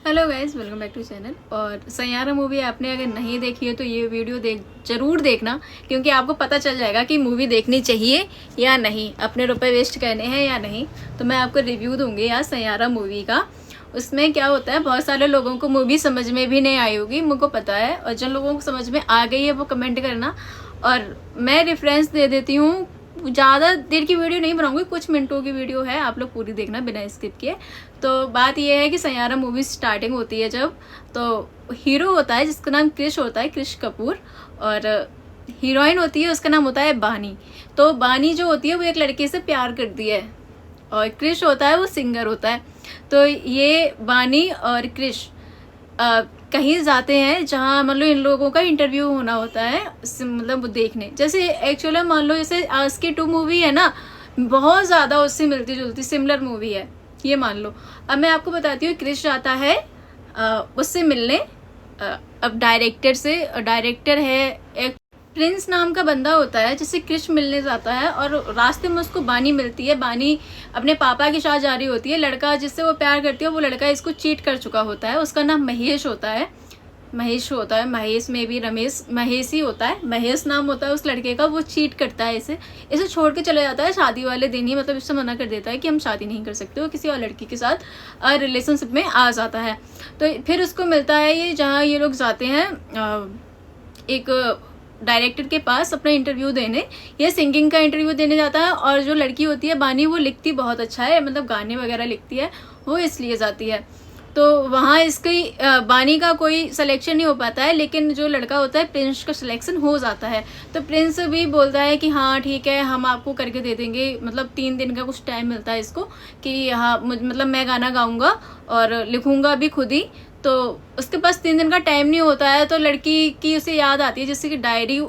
Hello guys, welcome back to channel. और Saiyaara movie आपने अगर नहीं देखी है तो ये वीडियो जरूर देखना, क्योंकि आपको पता चल जाएगा कि मूवी देखनी चाहिए या नहीं, अपने रुपए वेस्ट करने हैं या नहीं। तो मैं आपको रिव्यू दूंगी यार सैयारा मूवी का। उसमें क्या होता है, बहुत सारे लोगों को मूवी समझ में भी नहीं आई होगी, मुझको पता है, और जिन लोगों को समझ में आ गई है वो कमेंट करना। और मैं रेफरेंस दे देती हूँ, ज़्यादा देर की वीडियो नहीं बनाऊंगी, कुछ मिनटों की वीडियो है, आप लोग पूरी देखना बिना स्किप किए। तो बात यह है कि सैयारा मूवी स्टार्टिंग होती है जब, तो हीरो होता है जिसका नाम क्रिश होता है, क्रिश कपूर, और हीरोइन होती है उसका नाम होता है बानी। तो बानी जो होती है वो एक लड़के से प्यार करती है, और क्रिश होता है वो सिंगर होता है। तो ये बानी और क्रिश कहीं जाते हैं जहाँ मतलब इन लोगों का इंटरव्यू होना होता है, मतलब वो देखने, जैसे एक्चुअली मान लो जैसे आज की 2 मूवी है ना, बहुत ज़्यादा उससे मिलती जुलती सिमिलर मूवी है, ये मान लो। अब मैं आपको बताती हूँ, क्रिश जाता है उससे मिलने, अब डायरेक्टर है एक प्रिंस नाम का बंदा होता है जिससे क्रिश मिलने जाता है, और रास्ते में उसको बानी मिलती है। बानी अपने पापा के साथ जा रही होती है, लड़का जिससे वो प्यार करती है वो लड़का इसको चीट कर चुका होता है, उसका नाम महेश होता है, महेश में भी रमेश महेश ही होता है, महेश नाम होता है उस लड़के का। वो चीट करता है, इसे छोड़ के चले जाता है शादी वाले दिन ही, मतलब इससे मना कर देता है कि हम शादी नहीं कर सकते, वो किसी और लड़की के साथ रिलेशनशिप में आ जाता है। तो फिर उसको मिलता है ये, जहाँ ये लोग जाते हैं एक डायरेक्टर के पास अपना इंटरव्यू देने, ये सिंगिंग का इंटरव्यू देने जाता है। और जो लड़की होती है बानी, वो लिखती बहुत अच्छा है, मतलब गाने वगैरह लिखती है, वो इसलिए जाती है। तो वहाँ इसकी बानी का कोई सिलेक्शन नहीं हो पाता है, लेकिन जो लड़का होता है प्रिंस का सिलेक्शन हो जाता है। तो प्रिंस भी बोलता है कि हाँ ठीक है, हम आपको करके दे देंगे, मतलब 3 दिन का कुछ टाइम मिलता है इसको कि हाँ मतलब मैं गाना गाऊंगा और लिखूंगा भी खुद ही। तो उसके पास 3 दिन का टाइम नहीं होता है, तो लड़की की उसे याद आती है जिससे कि डायरी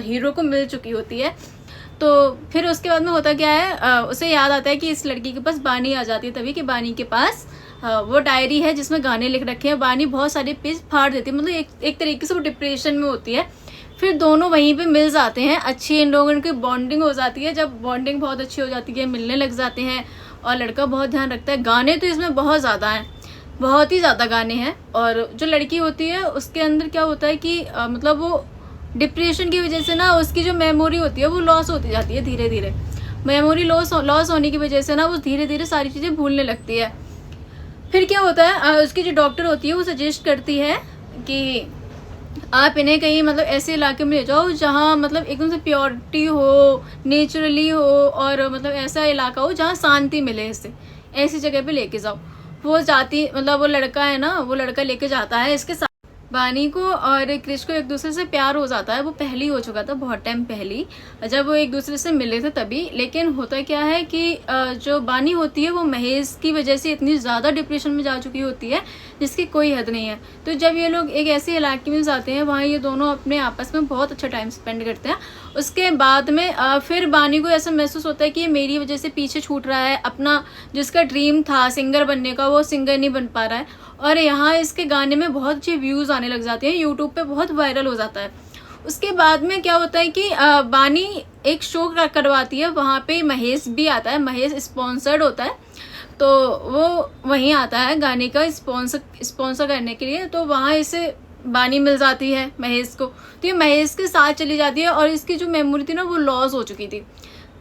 हीरो को मिल चुकी होती है। तो फिर उसके बाद में होता क्या है, उसे याद आता है कि इस लड़की के पास बानी आ जाती है, तभी कि बानी के पास वो डायरी है जिसमें गाने लिख रखे हैं। बानी बहुत सारे पेज फाड़ देती है, मतलब एक तरीके से वो डिप्रेशन में होती है। फिर दोनों वहीं पे मिल जाते हैं, अच्छी इन लोगों की बॉन्डिंग हो जाती है। जब बॉन्डिंग बहुत अच्छी हो जाती है, मिलने लग जाते हैं, और लड़का बहुत ध्यान रखता है। गाने तो इसमें बहुत ज़्यादा हैं, बहुत ही ज़्यादा गाने हैं। और जो लड़की होती है उसके अंदर क्या होता है कि मतलब वो डिप्रेशन की वजह से ना, उसकी जो मेमोरी होती है वो लॉस होती जाती है धीरे धीरे। मेमोरी लॉस होने की वजह से ना वो धीरे धीरे सारी चीज़ें भूलने लगती है। फिर क्या होता है, उसकी जो डॉक्टर होती है वो सजेस्ट करती है कि आप इन्हें कहीं मतलब ऐसे इलाके में ले जाओ जहाँ मतलब एकदम से प्योरिटी हो, नेचुरली हो, और मतलब ऐसा इलाका हो जहाँ शांति मिले, इससे ऐसी जगह पे लेके जाओ। वो जाती, मतलब वो लड़का है ना, वो लड़का लेके जाता है इसके साथ। बानी को और क्रिश को एक दूसरे से प्यार हो जाता है, वो पहले ही हो चुका था बहुत टाइम पहले ही, जब वो एक दूसरे से मिले थे तभी। लेकिन होता क्या है कि जो बानी होती है वो महेश की वजह से इतनी ज़्यादा डिप्रेशन में जा चुकी होती है जिसकी कोई हद नहीं है। तो जब ये लोग एक ऐसे इलाके में जाते हैं, वहाँ ये दोनों अपने आपस में बहुत अच्छा टाइम स्पेंड करते हैं। उसके बाद में फिर बानी को ऐसा महसूस होता है कि ये मेरी वजह से पीछे छूट रहा है, अपना जिसका ड्रीम था सिंगर बनने का वो सिंगर नहीं बन पा रहा है। और यहाँ इसके गाने में बहुत अच्छे व्यूज़ आने लग जाते हैं, यूट्यूब पे बहुत वायरल हो जाता है। उसके बाद में क्या होता है कि बानी एक शो करवाती है, वहाँ पे महेश भी आता है, महेश स्पॉन्सर्ड होता है, तो वो वहीं आता है गाने का स्पॉन्सर करने के लिए। तो वहाँ इसे बानी मिल जाती है महेश को, तो ये महेश के साथ चली जाती है, और इसकी जो मेमोरी थी ना वो लॉस हो चुकी थी।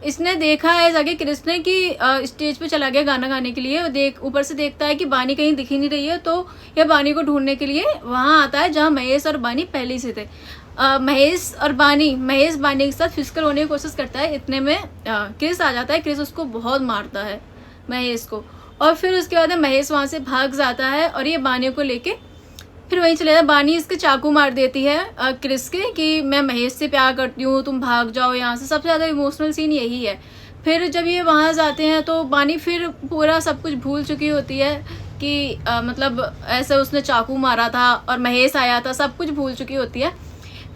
इसने देखा है जाके क्रिश ने कि स्टेज पे चला गया गाना गाने के लिए, ऊपर से देखता है कि बानी कहीं दिख ही नहीं रही है, तो यह बानी को ढूंढने के लिए वहाँ आता है जहाँ महेश और बानी पहले से थे। महेश बानी के साथ फिजिकल होने की कोशिश करता है, इतने में क्रिश आ जाता है। क्रिश उसको बहुत मारता है महेश को, और फिर उसके बाद महेश वहाँ से भाग जाता है, और ये बानी को लेके फिर वहीं चले जाता। बानी इसके चाकू मार देती है क्रिश के कि मैं महेश से प्यार करती हूँ, तुम भाग जाओ यहाँ से। सबसे ज़्यादा इमोशनल सीन यही है। फिर जब ये वहाँ जाते हैं तो बानी फिर पूरा सब कुछ भूल चुकी होती है कि मतलब ऐसे उसने चाकू मारा था और महेश आया था, सब कुछ भूल चुकी होती है।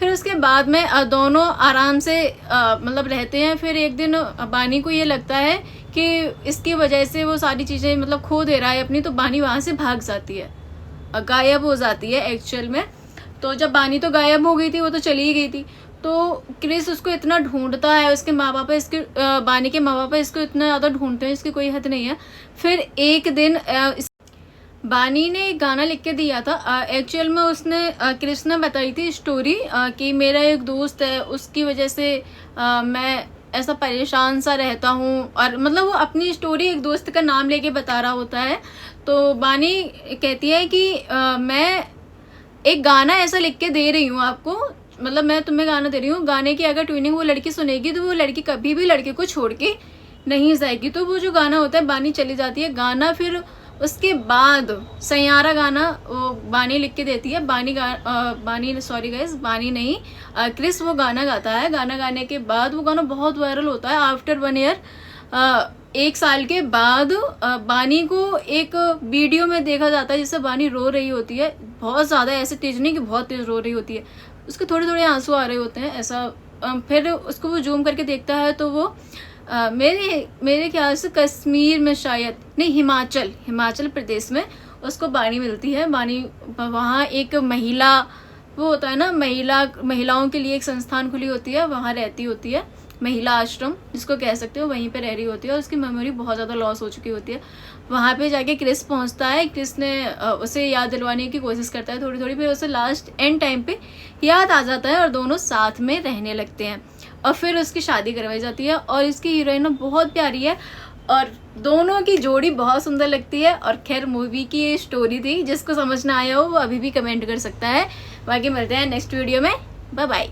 फिर उसके बाद में दोनों आराम से मतलब रहते हैं। फिर एक दिन बानी को ये लगता है कि इसकी वजह से वो सारी चीज़ें मतलब खो दे रहा है अपनी, तो बानी वहाँ से भाग जाती है, गायब हो जाती है एक्चुअल में। तो जब बानी तो गायब हो गई थी, वो तो चली ही गई थी, तो क्रिश उसको इतना ढूंढता है, उसके माँ बाप इसके बानी के माँ बाप इसको इतना ज़्यादा ढूंढते हैं, इसकी कोई हद नहीं है। फिर एक दिन बानी ने एक गाना लिख के दिया था। एक्चुअल में उसने क्रिस ने बताई थी स्टोरी कि मेरा एक दोस्त है, उसकी वजह से मैं ऐसा परेशान सा रहता हूँ, और मतलब वो अपनी स्टोरी एक दोस्त का नाम लेके बता रहा होता है। तो बानी कहती है कि मैं एक गाना ऐसा लिख के दे रही हूँ आपको, मतलब मैं तुम्हें गाना दे रही हूँ, गाने की अगर ट्यूनिंग वो लड़की सुनेगी तो वो लड़की कभी भी लड़के को छोड़ के नहीं जाएगी। तो वो जो गाना होता है बानी चली जाती है, गाना फिर उसके बाद सैयारा गाना वो बानी लिख के देती है। बानी सॉरी गाइस, बानी नहीं, क्रिस वो गाना गाता है। गाना गाने के बाद वो गाना बहुत वायरल होता है। आफ्टर 1 ईयर, 1 साल के बाद बानी को एक वीडियो में देखा जाता है जिससे बानी रो रही होती है, बहुत ज़्यादा, ऐसे तेज नहीं कि बहुत तेज रो रही होती है, उसके थोड़े थोड़े आंसू आ रहे होते हैं ऐसा। फिर उसको वो जूम करके देखता है तो वो मेरे ख्याल से कश्मीर में, शायद नहीं, हिमाचल प्रदेश में उसको बानी मिलती है। बानी वहाँ एक महिला, वो होता है ना, महिलाओं के लिए एक संस्थान खुली होती है, वहाँ रहती होती है, महिला आश्रम जिसको कह सकते हो, वहीं पे रह रही होती है, और उसकी मेमोरी बहुत ज़्यादा लॉस हो चुकी होती है। वहाँ पे जाके क्रिस पहुँचता है, क्रिस ने उसे याद दिलवाने की कोशिश करता है थोड़ी थोड़ी, फिर उसे लास्ट एंड टाइम पे याद आ जाता है और दोनों साथ में रहने लगते हैं, और फिर उसकी शादी करवाई जाती है। और इसकी हीरोइन बहुत प्यारी है और दोनों की जोड़ी बहुत सुंदर लगती है। और खैर मूवी की ये स्टोरी थी, जिसको समझ ना आया हो वो अभी भी कमेंट कर सकता है। बाकी मिलते हैं नेक्स्ट वीडियो में, बाय बाय।